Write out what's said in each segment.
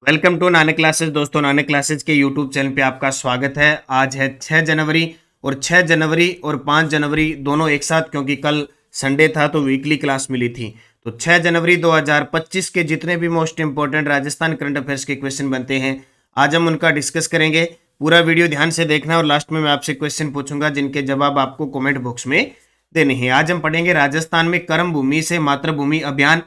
Welcome to Nanak classes. दोस्तों, Nanak classes के YouTube channel पे आपका स्वागत है। आज है 6 जनवरी और 6 जनवरी और 5 जनवरी दोनों एक साथ, क्योंकि कल संडे था तो वीकली क्लास मिली थी। तो 6 जनवरी 2025 के जितने भी most important Rajasthan current affairs के क्वेश्चन बनते हैं, आज हम उनका डिस्कस करेंगे। पूरा वीडियो ध्यान से देखना और लास्ट में मैं आपसे क्वेश्चन पूछूंगा जिनके जवाब आपको कॉमेंट बॉक्स में देने हैं। आज हम पढ़ेंगे राजस्थान में कर्म भूमि से मातृभूमि अभियान,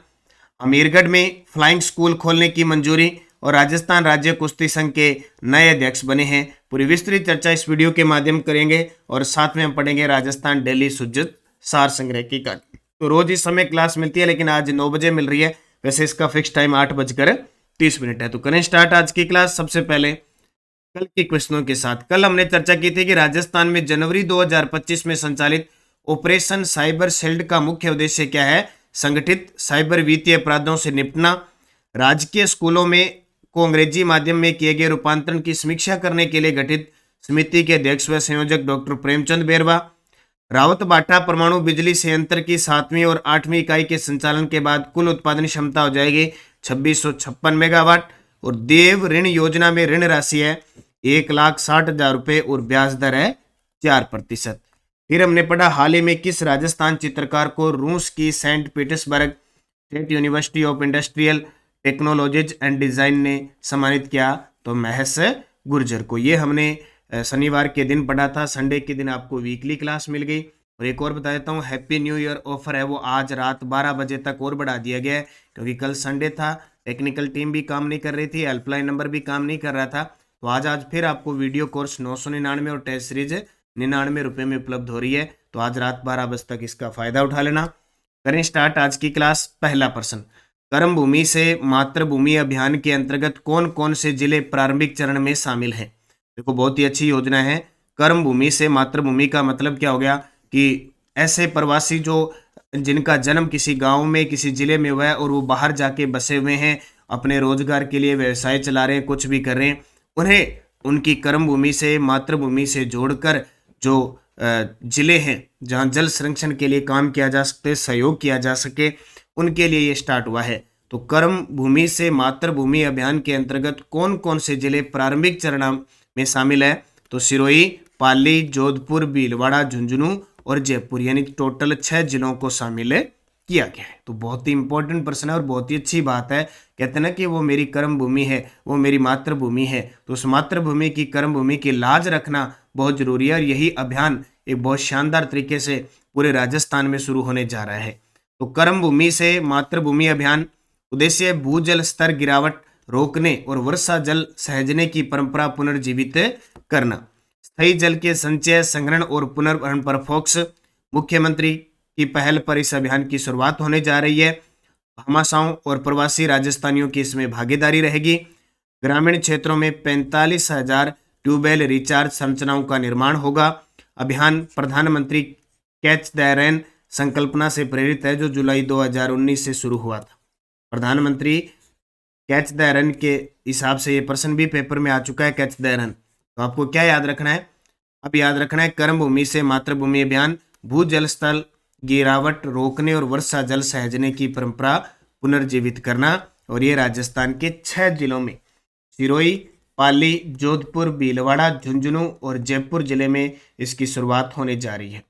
अमीरगढ़ में फ्लाइंग स्कूल खोलने की मंजूरी और राजस्थान राज्य कुश्ती संघ के नए अध्यक्ष बने हैं। पूरी विस्तृत चर्चा इस वीडियो के माध्यम करेंगे और साथ में हम पढ़ेंगे राजस्थान डेली सुजत सार संग्रह की कहानी। तो रोज इस समय क्लास मिलती है, लेकिन आज 9 बजे मिल रही है। वैसे इसका फिक्स टाइम 8:30 है। तो करें स्टार्ट आज की क्लास। सबसे पहले कल के क्वेश्चनों के साथ। कल हमने चर्चा की थी कि राजस्थान में जनवरी 2025 में संचालित ऑपरेशन साइबर शील्ड का मुख्य उद्देश्य क्या है? संगठित साइबर वित्तीय अपराधों से निपटना, राजकीय स्कूलों में को अंग्रेजी माध्यम में किए गए रूपांतरण की समीक्षा करने के लिए गठित समिति के अध्यक्ष व संयोजक डॉक्टर प्रेमचंद बेरवा, रावतबाटा परमाणु बिजली संयंत्र की 7वीं और 8वीं इकाई के संचालन के बाद कुल उत्पादन क्षमता हो जाएगी 2656 मेगावाट। और देव ऋण योजना में ऋण राशि है 1,60,000 रुपए और ब्याज दर है 4%। फिर हमने पढ़ा हाल ही में किस राजस्थान चित्रकार को रूस की saint Petersburg state university of industrial technologies and design ने सम्मानित किया? तो महस गुर्जर को। ये हमने शनिवार के दिन पढ़ा था। संडे के दिन आपको वीकली क्लास मिल गई। और एक और बता देता हूँ, हैप्पी न्यू ईयर ऑफर है वो आज रात 12 बजे तक और बढ़ा दिया गया है, क्योंकि कल संडे था, टेक्निकल टीम भी काम नहीं कर रही थी, हेल्पलाइन नंबर भी काम नहीं कर रहा था। तो आज फिर आपको वीडियो कोर्स 999 और टेस्ट सीरीज 99 रुपये में उपलब्ध हो रही है। तो आज रात 12 बजे तक इसका फायदा उठा लेना। करें स्टार्ट आज की क्लास। पहला प्रश्न, कर्म भूमि से मातृभूमि अभियान के अंतर्गत कौन कौन से जिले प्रारंभिक चरण में शामिल हैं? देखो, बहुत ही अच्छी योजना है। कर्म भूमि से मातृभूमि का मतलब क्या हो गया कि ऐसे प्रवासी जो जिनका जन्म किसी गांव में किसी जिले में हुआ है और वो बाहर जाके बसे हुए हैं, अपने रोजगार के लिए व्यवसाय चला रहे हैं, कुछ भी कर रहे हैं, उन्हें उनकी कर्म भूमि से मातृभूमि से जोड़कर जो जिले हैं जहां जल संरक्षण के लिए काम किया जा सकते, सहयोग किया जा सके, उनके लिए ये स्टार्ट हुआ है। तो कर्म भूमि से मातृभूमि अभियान के अंतर्गत कौन कौन से जिले प्रारंभिक चरण में शामिल है? तो सिरोही, पाली, जोधपुर, भीलवाड़ा, झुंझुनू और जयपुर, यानी टोटल 6 जिलों को शामिल किया गया है। तो बहुत ही इंपॉर्टेंट प्रश्न है और बहुत ही अच्छी बात है। कहते हैं ना कि वो मेरी कर्म भूमि है, वो मेरी मातृभूमि है। तो उस मातृभूमि की, कर्म भूमि की लाज रखना बहुत जरूरी है। और यही अभियान एक बहुत शानदार तरीके से पूरे राजस्थान में शुरू होने जा रहा है। तो कर्म भूमि से मातृभूमि अभियान उद्देश्य भूजल स्तर गिरावट रोकने और वर्षा जल सहेजने की परंपरा पुनर्जीवित करना, स्थायी जल के संचय, संग्रहण और पुनर्भरण पर फोकस। मुख्यमंत्री की पहल पर इस अभियान की शुरुआत होने जा रही है। भामाशाहों और प्रवासी राजस्थानियों की इसमें भागीदारी रहेगी। ग्रामीण क्षेत्रों में 45,000 ट्यूबवेल रिचार्ज संरचनाओं का निर्माण होगा। अभियान प्रधानमंत्री कैच द रेन संकल्पना से प्रेरित है, जो जुलाई 2019 से शुरू हुआ था। प्रधानमंत्री कैच द रन के हिसाब से ये प्रश्न भी पेपर में आ चुका है, कैच द रन। तो आपको क्या याद रखना है? अब याद रखना है कर्म भूमि से मातृभूमि अभियान भूजल स्तर गिरावट रोकने और वर्षा जल सहेजने की परंपरा पुनर्जीवित करना। और ये राजस्थान के 6 जिलों में सिरोही, पाली, जोधपुर, भीलवाड़ा, झुंझुनू और जयपुर जिले में इसकी शुरुआत होने जा रही है।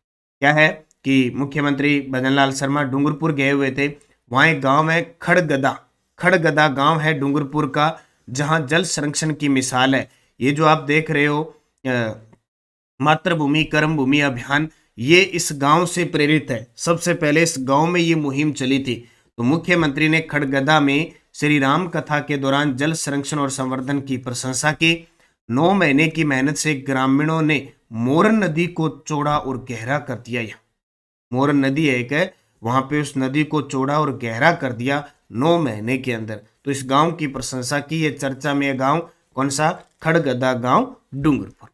क्या है कि मुख्यमंत्री भजनलाल शर्मा डूंगरपुर गए हुए थे। वहाँ एक गांव है खड़गदा गांव है डूंगरपुर का, जहां जल संरक्षण की मिसाल है। ये जो आप देख रहे हो मातृभूमि कर्म भूमि अभियान, ये इस गांव से प्रेरित है। सबसे पहले इस गांव में ये मुहिम चली थी। तो मुख्यमंत्री ने खड़गदा में श्री राम कथा के दौरान जल संरक्षण और संवर्धन की प्रशंसा की। 9 महीने की मेहनत से ग्रामीणों ने मोरन नदी को चौड़ा और गहरा कर दिया। मोरन नदी एक है, वहां पे उस नदी को चौड़ा और गहरा कर दिया 9 महीने के अंदर। तो इस गांव की प्रशंसा की। ये चर्चा में गांव कौन सा? खड़गदा गांव, डूंगरपुर।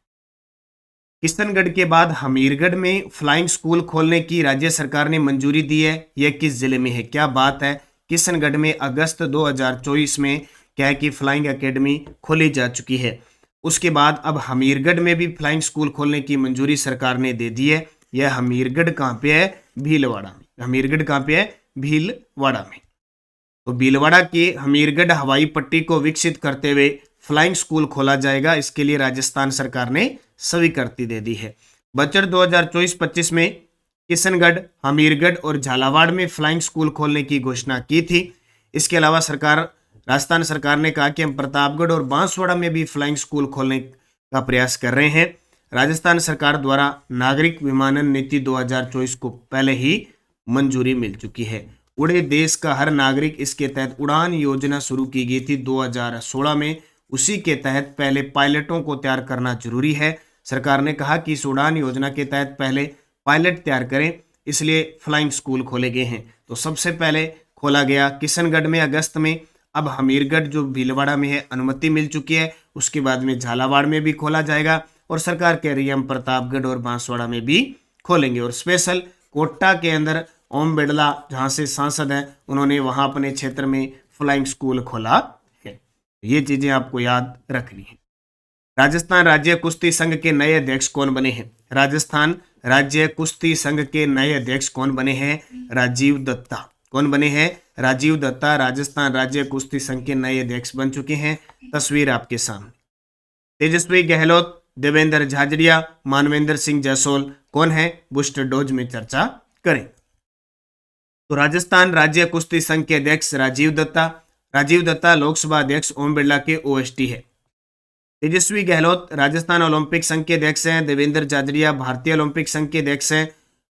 किशनगढ़ के बाद हमीरगढ़ में फ्लाइंग स्कूल खोलने की राज्य सरकार ने मंजूरी दी है। यह किस जिले में है? क्या बात है। किशनगढ़ में अगस्त 2024 में क्या है कि फ्लाइंग एकेडमी खोली जा चुकी है। उसके बाद अब हमीरगढ़ में भी फ्लाइंग स्कूल खोलने की मंजूरी सरकार ने दे दी है। यह हमीरगढ़ कहाँ पे है? भीलवाड़ा में। हमीरगढ़ कहाँ पे है? भीलवाड़ा में। तो भीलवाड़ा की हमीरगढ़ हवाई पट्टी को विकसित करते हुए फ्लाइंग स्कूल खोला जाएगा, इसके लिए राजस्थान सरकार ने स्वीकृति दे दी है। बजट 2024-25 में किशनगढ़, हमीरगढ़ और झालावाड़ में फ्लाइंग स्कूल खोलने की घोषणा की थी। इसके अलावा राजस्थान सरकार ने कहा कि हम प्रतापगढ़ और बांसवाड़ा में भी फ्लाइंग स्कूल खोलने का प्रयास कर रहे हैं। राजस्थान सरकार द्वारा नागरिक विमानन नीति 2024 को पहले ही मंजूरी मिल चुकी है। उड़े देश का हर नागरिक, इसके तहत उड़ान योजना शुरू की गई थी 2016 में। उसी के तहत पहले पायलटों को तैयार करना जरूरी है। सरकार ने कहा कि इस उड़ान योजना के तहत पहले पायलट तैयार करें, इसलिए फ्लाइंग स्कूल खोले गए हैं। तो सबसे पहले खोला गया किशनगढ़ में अगस्त में, अब हमीरगढ़ जो भीलवाड़ा में है अनुमति मिल चुकी है, उसके बाद में झालावाड़ में भी खोला जाएगा और सरकार कह रही है हम प्रतापगढ़ और बांसवाड़ा में भी खोलेंगे। और स्पेशल कोटा के अंदर ओम बिड़ला जहां से सांसद हैं, उन्होंने वहां अपने क्षेत्र में फ्लाइंग स्कूल खोला है। ये चीजें आपको याद रखनी है। राजस्थान राज्य कुश्ती संघ के नए अध्यक्ष कौन बने हैं? राजस्थान राज्य कुश्ती संघ के नए अध्यक्ष कौन बने हैं? राजीव दत्ता। कौन बने हैं? राजीव दत्ता राजस्थान राज्य कुश्ती संघ के नए अध्यक्ष बन चुके हैं। तस्वीर आपके सामने। तेजस्वी गहलोत, देवेंद्र झाझड़िया, मानवेंद्र सिंह जसोल कौन है? बूस्टर डोज में चर्चा करें। तो राजस्थान राज्य कुश्ती संघ के अध्यक्ष राजीव दत्ता लोकसभा अध्यक्ष ओम बिरला के ओएसटी है। तेजस्वी गहलोत राजस्थान ओलंपिक संघ के अध्यक्ष हैं। देवेंद्र झाझड़िया भारतीय ओलंपिक संघ के अध्यक्ष हैं,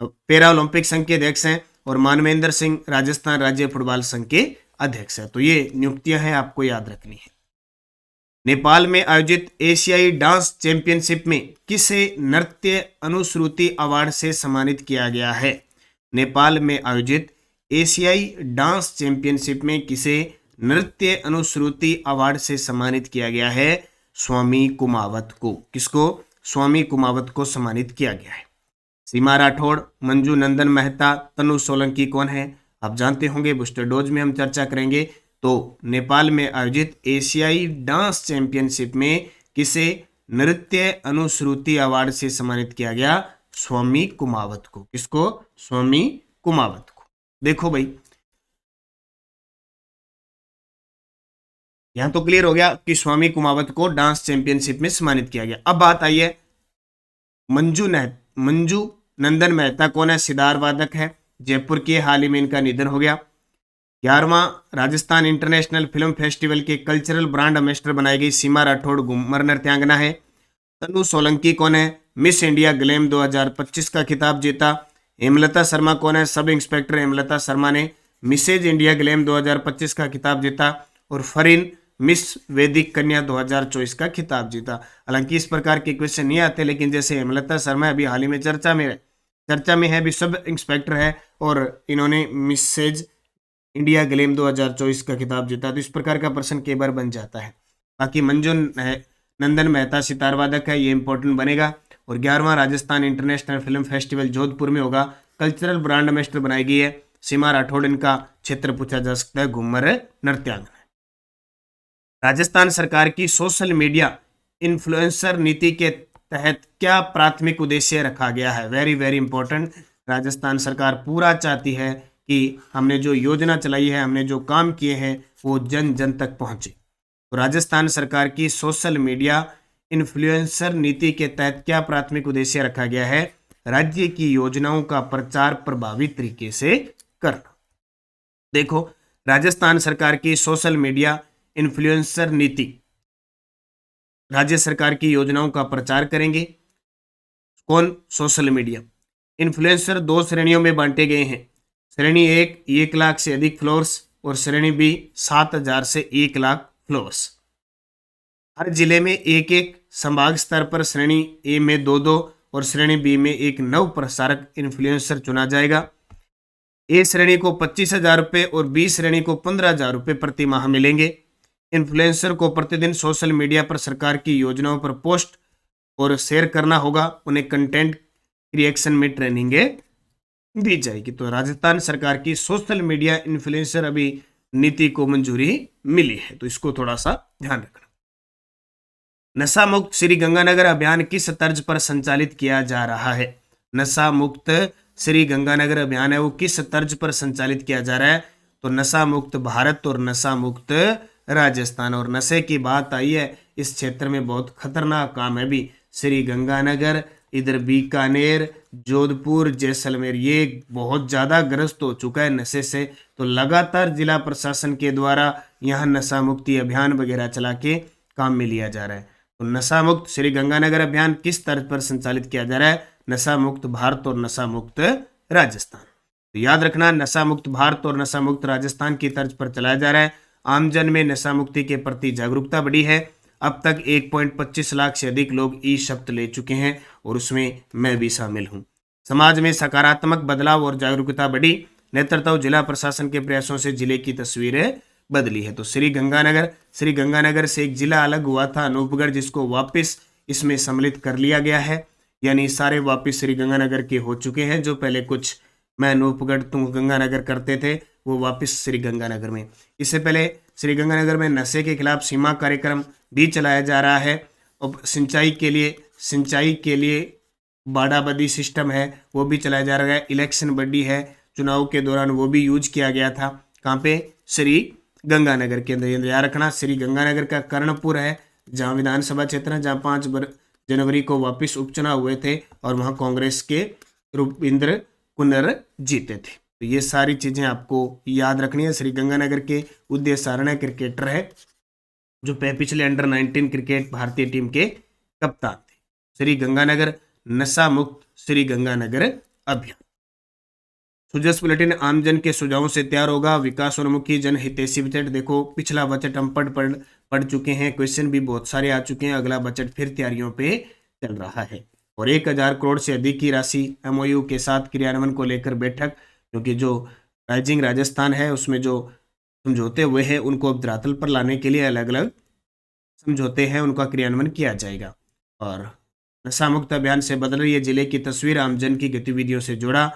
पैरा ओलंपिक संघ के अध्यक्ष हैं। और मानवेंद्र सिंह राजस्थान राज्य फुटबॉल संघ के अध्यक्ष हैं। तो ये नियुक्तियां हैं, आपको याद रखनी है। नेपाल में आयोजित एशियाई डांस चैंपियनशिप में किसे नृत्य अनुश्रुति अवार्ड से सम्मानित किया गया है? नेपाल में आयोजित एशियाई डांस चैंपियनशिप में किसे नृत्य अनुश्रुति अवार्ड से सम्मानित किया गया है? स्वामी कुमावत को। किसको? स्वामी कुमावत को सम्मानित किया गया है। सीमा राठौड़, मंजू नंदन मेहता, तनु सोलंकी कौन है? आप जानते होंगे, बूस्टर डोज में हम चर्चा करेंगे। तो नेपाल में आयोजित एशियाई डांस चैंपियनशिप में किसे नृत्य अनुश्रुति अवार्ड से सम्मानित किया गया? स्वामी कुमावत को। किसको? स्वामी कुमावत को। देखो भाई, यहां तो क्लियर हो गया कि स्वामी कुमावत को डांस चैंपियनशिप में सम्मानित किया गया। अब बात आई है मंजू नंदन मेहता कौन है? सितार वादक है, जयपुर के, हाल ही में इनका निधन हो गया। 11वां राजस्थान इंटरनेशनल फिल्म फेस्टिवल के कल्चरल ब्रांड एम्बेसडर बनाई गई सीमा राठौड़ घूमर नृत्यांगना है। तनु सोलंकी कौन है? मिस इंडिया ग्लैम 2025 का खिताब जीता। हेमलता शर्मा कौन है? सब इंस्पेक्टर हेमलता शर्मा ने मिसेज इंडिया ग्लैम 2025 का खिताब जीता। और फरीन मिस वैदिक कन्या 2024 का खिताब जीता। हालांकि इस प्रकार के क्वेश्चन नहीं आते, लेकिन जैसे हेमलता शर्मा अभी हाल ही में चर्चा में है, अभी सब इंस्पेक्टर है और इन्होंने मिसेज इंडिया ग्लैम 2024 का खिताब जीता, तो इस प्रकार का प्रश्न कई बार बन जाता है। बाकी मंजू नंदन मेहता सितार वादक है, ये इंपॉर्टेंट बनेगा। और 11वां Rajasthan international film festival Jodhpur में होगा, कल्चरल ब्रांड एम्बेसडर बनाई गई है सीमा राठौड़। इनका क्षेत्र पूछा जा सकता है, घूमर नृत्यांगना। राजस्थान सरकार की सोशल मीडिया इन्फ्लुएंसर नीति के तहत क्या प्राथमिक उद्देश्य रखा गया है? Very very important. राजस्थान सरकार पूरा चाहती है कि हमने जो योजना चलाई है, हमने जो काम किए हैं, वो जन जन तक पहुंचे। तो राजस्थान सरकार की सोशल मीडिया इन्फ्लुएंसर नीति के तहत क्या प्राथमिक उद्देश्य रखा गया है? राज्य की योजनाओं का प्रचार प्रभावी तरीके से करना। देखो, राजस्थान सरकार की सोशल मीडिया इन्फ्लुएंसर नीति, राज्य सरकार की योजनाओं का प्रचार करेंगे कौन? Social media. इन्फ्लुएंसर 2 श्रेणियों में बांटे गए हैं। श्रेणी 1 लाख से अधिक फॉलोअर्स और श्रेणी बी 7,000 से 1 लाख फॉलोअर्स। हर जिले में एक संभाग स्तर पर श्रेणी ए में 2 और श्रेणी बी में एक नव प्रसारक इन्फ्लुएंसर चुना जाएगा। ए श्रेणी को 25,000 रुपये और बी श्रेणी को 15,000 रुपये प्रति माह मिलेंगे। इन्फ्लुएंसर को प्रतिदिन सोशल मीडिया पर सरकार की योजनाओं पर पोस्ट और शेयर करना होगा। उन्हें कंटेंट क्रिएशन में ट्रेनिंग दी जाएगी। तो राजस्थान सरकार की सोशल मीडिया इन्फ्लुएंसर अभी नीति को मंजूरी मिली है, तो इसको थोड़ा सा ध्यान रखना। नशा मुक्त श्री गंगानगर अभियान किस तर्ज पर संचालित किया जा रहा है? नशा मुक्त श्री गंगानगर अभियान है वो किस तर्ज पर संचालित किया जा रहा है? तो नशा मुक्त भारत और नशा मुक्त राजस्थान। और नशे की बात आई है, इस क्षेत्र में बहुत खतरनाक काम है भी। श्री गंगानगर, इधर बीकानेर, जोधपुर, जैसलमेर, ये बहुत ज़्यादा ग्रस्त हो चुका है नशे से। तो लगातार जिला प्रशासन के द्वारा यहाँ नशा मुक्ति अभियान वगैरह चला के काम में लिया जा रहा है। तो नशा मुक्त श्री गंगानगर अभियान किस तर्ज पर संचालित किया जा रहा है? नशा मुक्त भारत और नशा मुक्त राजस्थान। तो याद रखना, नशा मुक्त भारत और नशा मुक्त राजस्थान की तर्ज पर चलाया जा रहा है। आमजन में नशा मुक्ति के प्रति जागरूकता बढ़ी है। अब तक 1.25 लाख से अधिक लोग ई शपथ ले चुके हैं और उसमें मैं भी शामिल हूं। समाज में सकारात्मक बदलाव और जागरूकता बढ़ी। नेतृत्व जिला प्रशासन के प्रयासों से जिले की तस्वीरें बदली है। तो श्री गंगानगर से एक जिला अलग हुआ था अनूपगढ़, जिसको वापस इसमें सम्मिलित कर लिया गया है। यानी सारे वापस श्री गंगानगर के हो चुके हैं। जो पहले कुछ मैं अनूपगढ़ तुम गंगानगर करते थे, वो वापस श्री गंगानगर में। इससे पहले श्री गंगानगर में नशे के खिलाफ सीमा कार्यक्रम भी चलाया जा रहा है। और सिंचाई के लिए बाड़ाबदी सिस्टम है, वो भी चलाया जा रहा है। इलेक्शन बडी है, चुनाव के दौरान वो भी यूज किया गया था। कहाँ पे? श्री गंगानगर के अंदर। याद रखना, श्री गंगानगर का कर्णपुर है, जहाँ विधानसभा क्षेत्र है, जहाँ 5 जनवरी को वापस उपचुनाव हुए थे और वहाँ कांग्रेस के रूपिंद्र कुनर जीते थे। तो ये सारी चीजें आपको याद रखनी है। श्री गंगानगर के उदय सारणय क्रिकेटर है, जो पिछले अंडर 19 क्रिकेट भारतीय टीम के कप्तान थे। श्री गंगानगर नशा मुक्त श्री गंगानगर अभियान। सुजस बुलेटिन आमजन के सुझावों से तैयार होगा। विकासोन्मुखी जनहितैषी बजट। देखो, पिछला बजट हम पढ़ चुके हैं, क्वेश्चन भी बहुत सारे आ चुके हैं। अगला बजट फिर तैयारियों पे चल रहा है और 1000 करोड़ से अधिक की राशि एमओयू के साथ क्रियान्वयन को लेकर बैठक, क्योंकि जो राइजिंग राजस्थान है उसमें जो समझौते हुए हैं उनको अब धरातल पर लाने के लिए अलग अलग समझौते हैं, उनका क्रियान्वयन किया जाएगा। और नशा मुक्त अभियान से बदल रही है जिले की तस्वीर, आमजन की गतिविधियों से जुड़ा।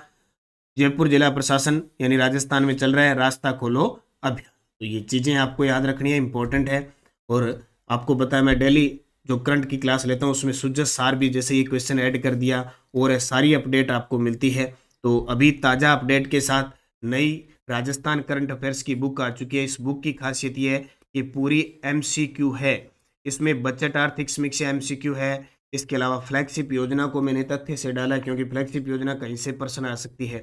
जयपुर जिला प्रशासन यानी राजस्थान में चल रहा है रास्ता खोलो अभियान। तो ये चीज़ें आपको याद रखनी है, इंपॉर्टेंट है। और आपको बताया, मैं डेली जो करंट की क्लास लेता हूँ उसमें सुजस सार भी जैसे ये क्वेश्चन ऐड कर दिया और सारी अपडेट आपको मिलती है। तो अभी ताज़ा अपडेट के साथ नई राजस्थान करंट अफेयर्स की बुक आ चुकी है। इस बुक की खासियत ये है कि पूरी MCQ है, इसमें बजट आर्थिक समीक्षा MCQ है। इसके अलावा फ्लैगशिप योजना को मैंने तथ्य से डाला, क्योंकि फ्लैगशिप योजना कहीं से प्रश्न आ सकती है।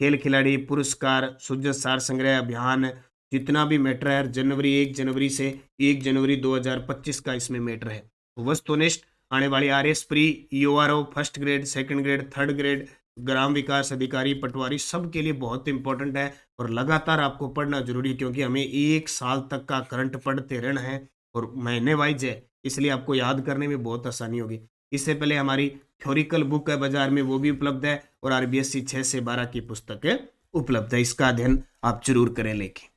खेल खिलाड़ी पुरस्कार, सुजस सार संग्रह अभियान, जितना भी मैटर है 1 जनवरी से 1 जनवरी 2025 का इसमें मैटर है। वस्तुनिष्ठ आने वाली RS प्री, EORO first grade, second grade, third grade, ग्राम विकास अधिकारी, पटवारी, सब के लिए बहुत इंपॉर्टेंट है और लगातार आपको पढ़ना जरूरी है, क्योंकि हमें 1 साल तक का करंट पढ़ते रहना है और महीने वाइज है, इसलिए आपको याद करने में बहुत आसानी होगी। इससे पहले हमारी थ्योरिकल बुक है बाजार में, वो भी उपलब्ध है और RBSC 6 से 12 की पुस्तक उपलब्ध है। इसका अध्ययन आप जरूर करें लेके।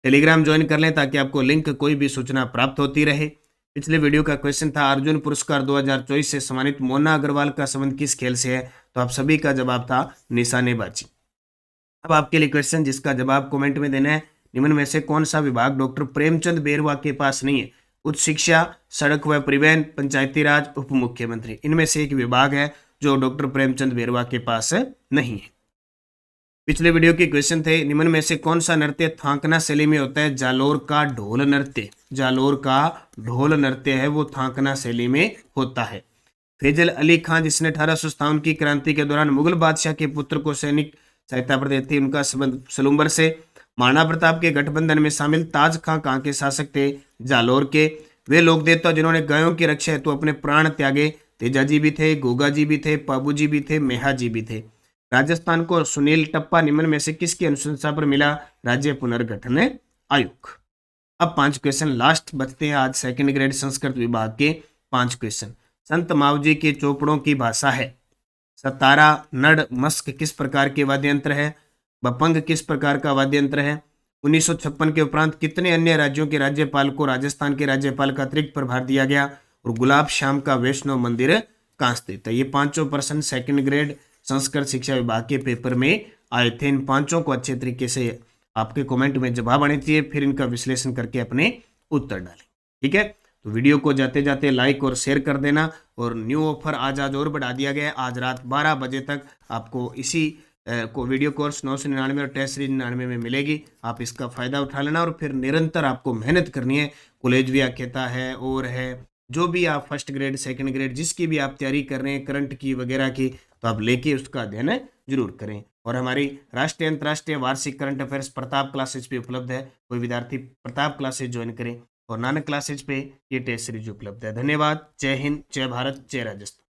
टेलीग्राम ज्वाइन कर लें ताकि आपको लिंक कोई भी सूचना प्राप्त होती रहे। पिछले वीडियो का क्वेश्चन था अर्जुन पुरस्कार 2024 से सम्मानित मोना अग्रवाल का संबंध किस खेल से है? तो आप सभी का जवाब था निशानेबाजी। अब आपके लिए क्वेश्चन जिसका जवाब कमेंट में देना है। निम्न में से कौन सा विभाग डॉक्टर प्रेमचंद बेरवा के पास नहीं है? उच्च शिक्षा, सड़क व परिवहन, पंचायती राज, उप मुख्यमंत्री। इनमें से एक विभाग है जो डॉक्टर प्रेमचंद बेरवा के पास नहीं है। पिछले वीडियो के क्वेश्चन थे, निम्न में से कौन सा नृत्य थांकना शैली में होता है? जालोर का ढोल नृत्य। जालोर का ढोल नृत्य है वो थांकना शैली में होता है। फैजल अली खान, जिसने 1857 की क्रांति के दौरान मुगल बादशाह के पुत्र को सैनिक सहायता प्रदान थी, उनका संबंध सलूम्बर से। महाराणा प्रताप के गठबंधन में शामिल ताज खां कहाँ के शासक थे? जालोर के। वे लोक देवता जिन्होंने गायों की रक्षा हेतु अपने प्राण त्यागे, तेजाजी भी थे, गोगा जी भी थे, पाबू जी भी थे, मेहा जी भी थे। राजस्थान को सुनील टप्पा निम्न में से किसकी अनुशंसा पर मिला? राज्य पुनर्गठन आयोग। अब 5 क्वेश्चन लास्ट बचते हैं आज सेकंड ग्रेड संस्कृत विभाग के 5 क्वेश्चन। संत मावजी के चौपड़ों की भाषा है? सतारा, नड़, मस्क किस प्रकार के वाद्य यंत्र है? बपंग किस प्रकार का वाद्य यंत्र है? 1956 के उपरांत कितने अन्य राज्यों के राज्यपाल को राजस्थान के राज्यपाल का अतिरिक्त प्रभार दिया गया? और गुलाब श्याम का वैष्णव मंदिर कहाँ स्थित है? ये 5 प्रश्न सेकंड ग्रेड संस्कृत शिक्षा विभाग के पेपर में आए थे। इन 5 को अच्छे तरीके से आपके कमेंट में जवाब आने चाहिए, फिर इनका विश्लेषण करके अपने उत्तर डालें। ठीक है, तो वीडियो को जाते जाते लाइक और शेयर कर देना। और न्यू ऑफर आज और बढ़ा दिया गया है, आज रात 12 बजे तक आपको इसी वीडियो कोर्स 999 और टेस्ट सीरीज 99 में मिलेगी। आप इसका फ़ायदा उठा लेना और फिर निरंतर आपको मेहनत करनी है। कॉलेज भी आख्याता है और है, जो भी आप फर्स्ट ग्रेड सेकंड ग्रेड जिसकी भी आप तैयारी कर रहे हैं करंट की वगैरह की, तो आप लेके उसका अध्ययन जरूर करें। और हमारी राष्ट्रीय अंतर्राष्ट्रीय वार्षिक करंट अफेयर्स प्रताप क्लासेज पे उपलब्ध है। कोई विद्यार्थी प्रताप क्लासेज ज्वाइन करें और नानक क्लासेज पे ये टेस्ट सीरीज उपलब्ध है। धन्यवाद। जय हिंद, जय भारत, जय राजस्थान।